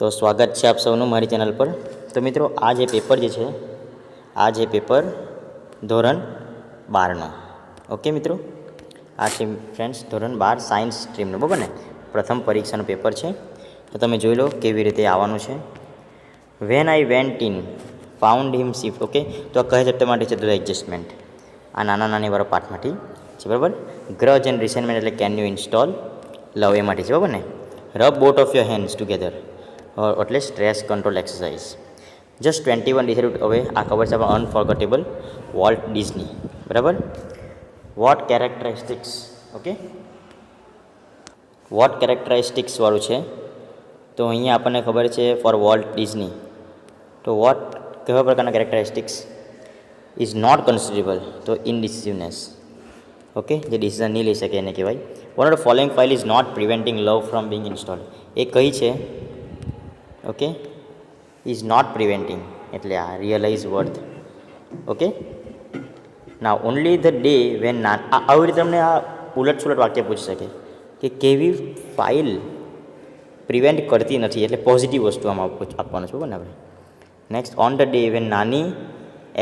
તો સ્વાગત છે આપ સૌનું મારી ચેનલ પર। તો મિત્રો આ જે પેપર જે છે આ જે પેપર ધોરણ 12નો ઓકે મિત્રો, આ છે ફ્રેન્ડ્સ ધોરણ 12 સાયન્સ સ્ટ્રીમનું, બરાબર ને, પ્રથમ પરીક્ષાનું પેપર છે। તો તમે જોઈ લો કેવી રીતે આવવાનું છે। When I went in found him shift, okay. તો આ કયા ચેપ્ટર માટે છે? તો એડજસ્ટમેન્ટ, આ નાની વાળા પાર્ટમાંથી છે, બરાબર। ગ્રજ એન્ડ રિસેન્ટમેન્ટ એટલે કેન યુ ઇન્સ્ટોલ, લવ એ માટે છે, બરાબર ને। Rub both of your hands together એટલે stress control exercise. Just 21 decide, હવે આ ખબર છે આપણે અનફોર્ગેટેબલ વોલ્ટ ડિઝની, બરાબર। What characteristics, okay, what characteristics વાળું છે। તો અહીંયા આપણને ખબર છે ફોર વોલ્ટ ડિઝની, તો વોટ કેવા પ્રકારના કેરેક્ટરિસ્ટિક્સ ઇઝ નોટ કન્સિડરેબલ, તો ઇનડિસિઝિવનેસ, ઓકે, જે ડિસિઝન નહીં લઈ શકે એને કહેવાય। One of the following file is not preventing love from being instilled, એ કઈ છે? ઓકે, ઇઝ નોટ પ્રિવેન્ટિંગ એટલે આ રિયલાઇઝ વર્થ, ઓકે। ના ઓનલી ધ ડે વેન આવી રીતે તમને આ ઉલટ વાક્ય પૂછી શકે કે કેવી ફાઇલ પ્રિવેન્ટ કરતી નથી, એટલે પોઝિટિવ વસ્તુ આમાં આપવાનું છે, બરાબર ને આપણે। Next, on the day when નાની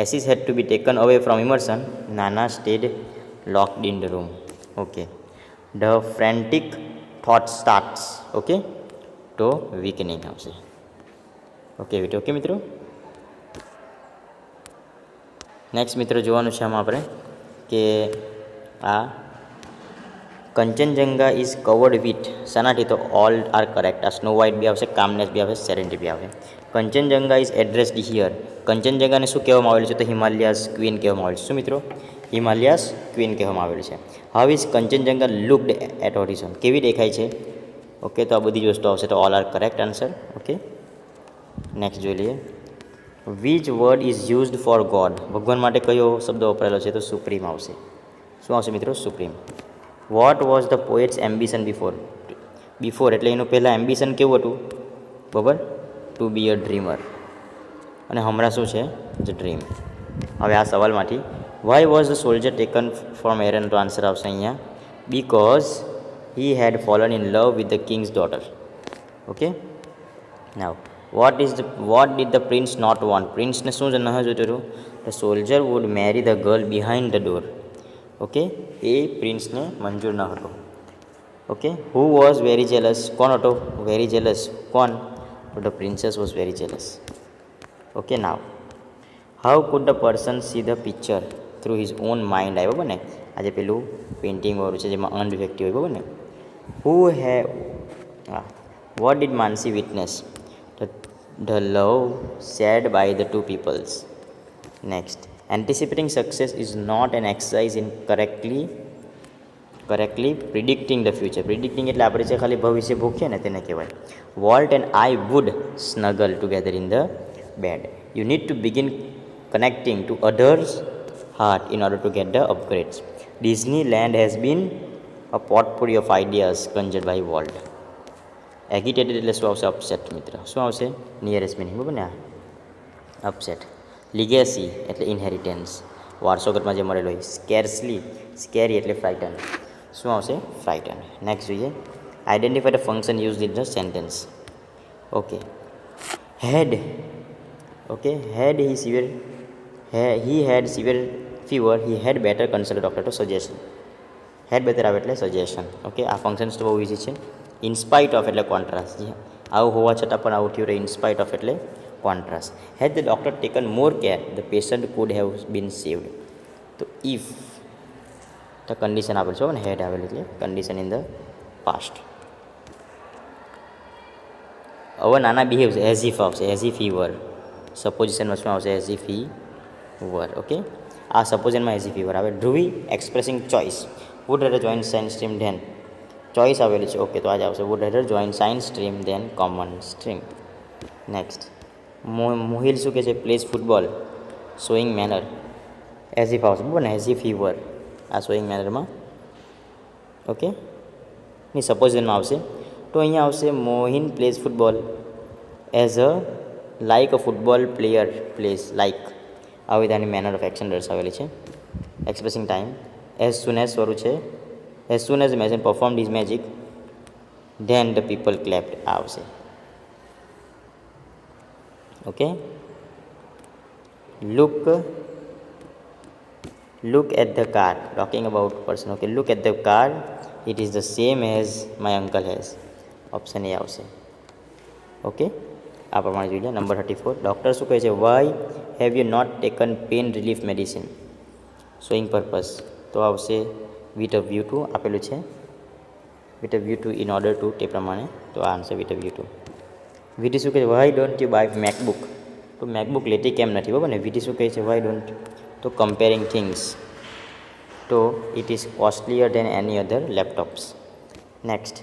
એસીસ had to be taken away from Emerson, નાના stayed locked in the room, okay. The frantic thought starts, okay, તો વીકનિંગ આવશે, ઓકે મિત્રો। નેક્સ્ટ મિત્રો જોવાનું છે આમાં આપણે કે આ કંચનજંગા ઇઝ કવર્ડ વિથ શાનાથી, તો ઓલ આર કરેક્ટ, આ સ્નો વ્હાઇટ બી આવશે, કામનેસ બી આવશે, સેરેનિટી બી આવશે। કંચનજંગા ઇઝ એડ્રેસ્ડ હિયર, કંચનજંગાને શું કહેવામાં આવેલું છે? તો હિમાલયાસ ક્વીન કહેવામાં આવેલું છે। શું મિત્રો? હિમાલયાસ ક્વીન કહેવામાં આવેલું છે। How is Kanchenjunga looked at horizon, કેવી દેખાય છે? ઓકે, તો આ બધી જ વસ્તુ આવશે, તો all are correct answer, okay. Next જોઈ લઈએ, which word is used four God, ભગવાન માટે કયો શબ્દ વપરાયેલો છે? તો સુપ્રીમ આવશે। શું આવશે મિત્રો? Supreme. What was the poets ambition before એટલે એનું પહેલાં એમ્બિશન કેવું હતું? બરાબર, ટુ બી અ ડ્રીમર, અને હમણાં શું છે? The dream. હવે આ સવાલમાંથી why was the soldier taken from Aaron, તો આન્સર આવશે અહીંયા because he had fallen in love with the king's daughter, okay. Now what did the prince not want, પ્રિન્સને શું ન જોઈતું હતું? The soldier would marry the girl behind the door, okay, એ પ્રિન્સને મંજૂર ન હતો, okay. Who was very jealous, કોણ હતો વેરી જેલસ? કોણ? તો the princess was very jealous, okay. Now how could the person see the picture through his own mind I, બરાબર ને, આજે પેલું પેઇન્ટિંગ વાળું છે જેમાં અનડિફેક્ટિવ હોય, બરાબર ને। Who have what did Mansi witness, the love shared by the two peoples. Next, anticipating success is not an exercise in correctly predicting the future, predicting એટલે આપણે જે ખાલી ભવિષ્ય ભૂખીએ ને તેને કહેવાય। Walt and I would snuggle together in the bed, you need to begin connecting to others heart in order to get the upgrades, Disneyland has been a potpourri of ideas કન્જર્ડ by volt. એગિટેટેડ એટલે શું આવશે? Upset મિત્ર, શું આવશે? Nearest meaning, બરાબર ને, upset. લિગેસી એટલે ઇનહેરિટેન્સ, વારસોગતમાં જે મળેલો હોય। સ્કેરી એટલે ફ્રાઇટન, શું આવશે? ફ્રાઇટન। નેક્સ્ટ જોઈએ, identify the function use in the sentence, okay. Had, okay, he had severe fever, he had better consult doctor, તો સજેશન, હેડ બેટર આવે એટલે સજેશન, ઓકે। આ ફંક્શન્સ તો બહુ ઇઝી છે। ઇન્સ્પાઇટ ઓફ એટલે કોન્ટ્રાસ્ટ, આવું હોવા છતાં પણ આવું થયું રહે, ઇન્સ્પાઇટ ઓફ એટલે contrast. Had the doctor taken more care the patient food have bin saved, તો ઇફ તો કન્ડિશન આપેલ છે ને, હેડ આવેલ એટલે કન્ડિશન ઇન ધ પાસ્ટ। હવે નાના બિહેવ એઝ ઇફ આવશે, એઝ ઇફ હી વર, સપોઝિશનમાં શું આવશે? As if he were, okay. આ સપોઝિશનમાં એઝ ઇફ હી વર આવે। Dhruvi expressing choice, would rather join science stream than, choice આવેલી છે, ઓકે, તો આ જ આવશે would rather join science stream than common stream. Next, Mohil શું કહે છે? Plays football showing manner, as if આવશે, બરાબર ને, એઝ ઇફ હી વર, આ શોઈંગ મેનરમાં, ઓકે, ની સપોઝિશનમાં આવશે, તો અહીંયા આવશે Mohin plays football as a like a football player plays like, આવી બધાની મેનર ઓફ એક્શન દર્શાવેલી છે। Expressing time as soon as સ્વરૂપ છે, as soon as magic performed is magic then the people clapped આવશે, Okay, look at the car, talking about person. Okay, look at the car, it is the same as my uncle has. Option A આવશે. Okay, આ પ્રમાણે જોઈ લે. Number 34, doctor શું કહે છે? Why have you not taken pain relief medicine? Showing purpose તો આવશે વિથ અ વ્યૂ ટુ આપેલું છે, with a view to in order to, તે પ્રમાણે તો આ answer with a view to. Vidhi શું કહે છે? Why don't you buy MacBook? તો મેકબુક લેતી કેમ નથી, બરાબર ને. વિધિ શું કહે છે? વાય ડોન્ટ, તો કમ્પેરિંગ થિંગ્સ, તો it is costlier than any other laptops. Next,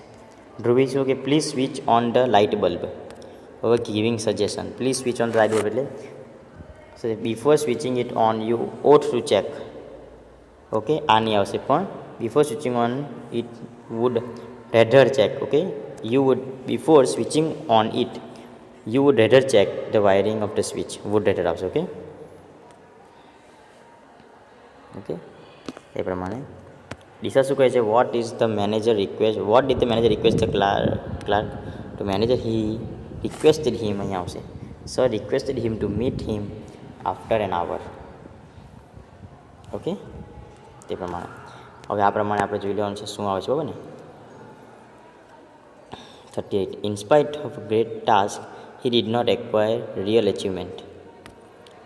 Dhruvi શું કે please switch on the light bulb? હવે giving suggestion, please switch on the light bulb એટલે before switching it on you ought to check. Okay, આ નહીં આવશે, પણ before switching on it would rather check. Okay, you would before switching on it you would rather check the wiring of the switch, would rather આવશે. Okay, okay, એ પ્રમાણે. દિશા શું કહે છે? What is the manager request, vote did the manager request the clerk? તો manager હી requested હિમ, અહીંયા આવશે. Sir requested him to meet him after N આવર. Okay, તે પ્રમાણે. હવે આ પ્રમાણે આપણે જોઈ લેવાનું છે શું આવે છે, બરાબર ને. 38, in spite of great task he did not acquire real achievement?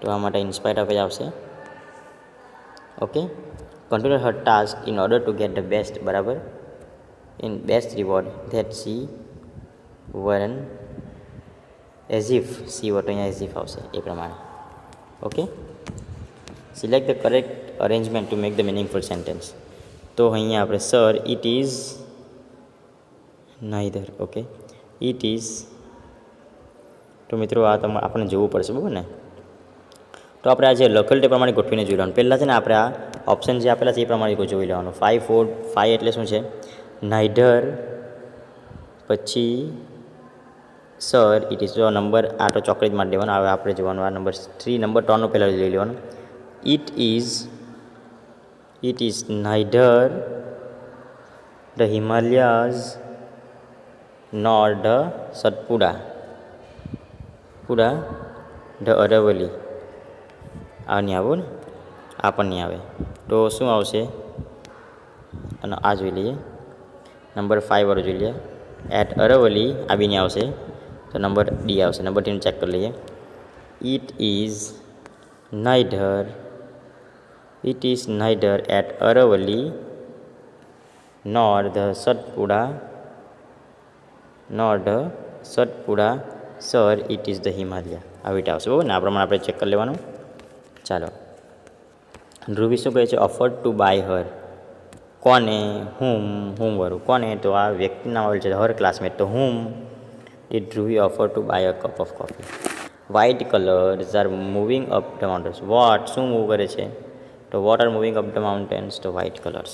તો આ માટે ઇન સ્પાઇટ ઓફ જ આવશે. Okay, continue her task in order to get the best, બરાબર, in best reward that she won as if she were, અહીંયા as if આવશે, એ પ્રમાણે. Okay, select the correct arrangement to make the meaningful sentence. તો અહીંયા આપણે sir it is neither. Okay, it is, તો મિત્રો આ આપણે જોવું પડશે, બરાબર ને. તો આપણે આ જે લખેલ તે પ્રમાણે ગોઠવીને જોઈ લેવાનું. પહેલાં છે ને આપણે આ ઓપ્શન જે આપેલા છે એ પ્રમાણે જોઈ લેવાનું. 5, 4, 5 એટલે શું છે? નાઈધર, પછી સર ઇટ ઇઝ, જો નંબર આ તો ચોકલેટ માટે લેવાનો. હવે આપણે જોવાનું આ નંબર 3, નંબર 3નો પહેલાં લઈ લેવાનું. It is neither the Himalayas nor the Satpura the Aravalli. આ નહીં આવું ને, આ પણ નહીં આવે, તો શું આવશે? અને આ જોઈ લઈએ, નંબર 5 વાળું જોઈ લઈએ. એટ અરવલી આ બી નહીં આવશે, તો નંબર ડી આવશે. નંબર 3 ચેક કરી લઈએ. It is neither at Aravalli nor the Satpura sir it is the Himalaya. આવી રીતે આવશે, બરાબર ને. આ પ્રમાણે આપણે ચેક કરી લેવાનું. ચાલો, ધ્રુવી શું કહે છે? ઓફર્ડ ટુ બાય હર, કોને? હુમ વાળું કોને? તો આ વ્યક્તિનું નામ આવેલું છે હર ક્લાસમેટ, તો whom did Dhruvi offer to buy a cup of coffee? White colours are moving up the mountains. What શું મૂવ કરે છે? તો what are moving up the mountains, તો white colours.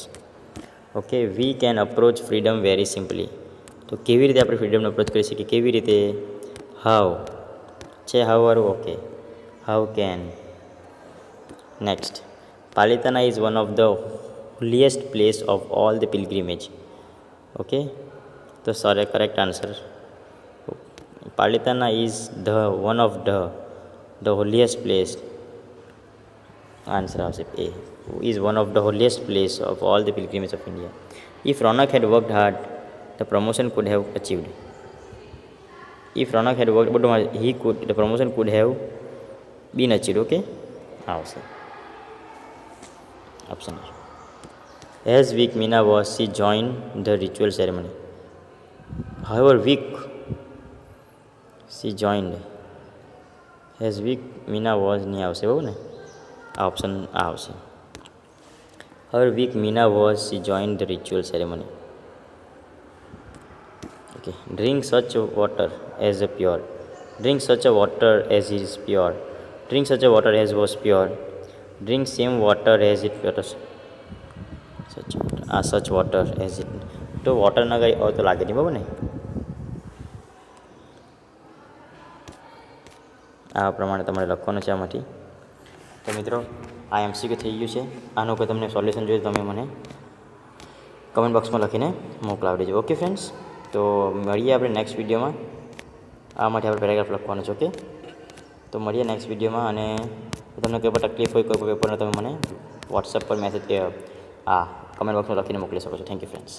Okay, we can approach freedom very simply. તો કેવી રીતે આપણે ફ્રીડમને approach કરી શકીએ? કેવી રીતે? હાઉ છે, હાઉ વાળું. ઓકે, how can. Next, Palitana is one of the holiest place of all the pilgrimage. Okay, તો sir correct answer. Palitana is the one of the holiest place. Answer આવશે એ, is one of the holiest place of all the pilgrimage of India. If Ronak had worked hard the promotion could have achieved. If Ronak had worked, બધું he could, the promotion could have been અચીવડ. Okay, આવશે option. As weak Meena was she join the ritual ceremony. However weak she joined, as weak Meena was નહીં આવશે, બરાબર ને. આ option આ આવશે. However weak Meena was she join the ritual ceremony. Okay, drink such water as a pure, drink such a water as is pure, drink such a water as was pure, drink same water as it pure. આ such water as it, તો water ના ગઈ હોય તો લાગે નહીં, બરાબર ને. આ પ્રમાણે તમારે લખવાનું છે આમાંથી. તો મિત્રો આ એમસીક્યુ થઈ ગયું છે. આનું કોઈ તમને સોલ્યુશન જોઈએ તમે મને કમેન્ટ બોક્સમાં લખીને મોકલાવી દેજો. ઓકે ફ્રેન્ડ્સ, તો મળીએ આપણે નેક્સ્ટ વિડીયોમાં. આ માટે આપણે પેરેગ્રાફ લખવાનું છે. ઓકે, તો મળીએ નેક્સ્ટ વિડીયોમાં. અને તમને કોઈ પણ તકલીફ હોય કોઈ પણ પેપરનો તમે મને વોટ્સએપ પર મેસેજ કે કમેન્ટ બોક્સમાં લખીને મોકલી શકો છો. Thank you friends.